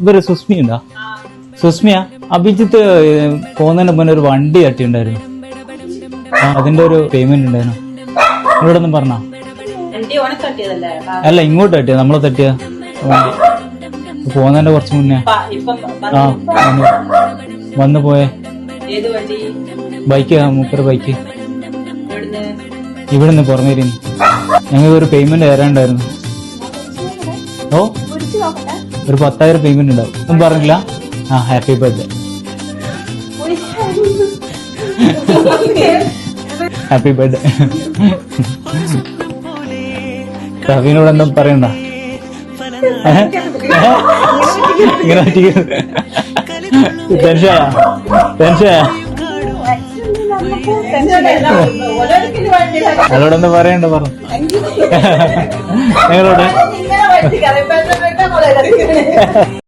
ഇവര് സുസ്മി ഉണ്ടോ? സുസ്മിയ അഭിജിത്ത് പോകുന്നതിന് മുന്നേ ഒരു വണ്ടി തട്ടിണ്ടായിരുന്നു. അതിന്റെ ഒരു പേയ്മെന്റ് ഉണ്ടായിരുന്നു. ഇവിടെ ഒന്നും പറഞ്ഞോ? അല്ല, ഇങ്ങോട്ട് തട്ടിയ, നമ്മളെ തട്ടിയ വണ്ടി പോകുന്നതിന്റെ കുറച്ച് മുന്നേ. ആ വന്നു പോയെ ബൈക്ക്, മൂപ്പര് ബൈക്ക് ഇവിടുന്ന് പുറമേരിന്ന്. ഞങ്ങൾക്ക് ഒരു പേയ്മെന്റ് തരാണ്ടായിരുന്നു. ഓ, ഒരു 10,000 പേയ്മെന്റ് ഉണ്ടാവും. ഒന്നും പറഞ്ഞില്ല. ആ, ഹാപ്പി ബർത്ത്ഡേ. Happy birthday. സഫീനോട് എന്താ പറയണ്ട? ഇങ്ങനെ ടെൻഷനാ? അതോടൊന്നും പറയണ്ട, പറഞ്ഞു ഞങ്ങളോട്.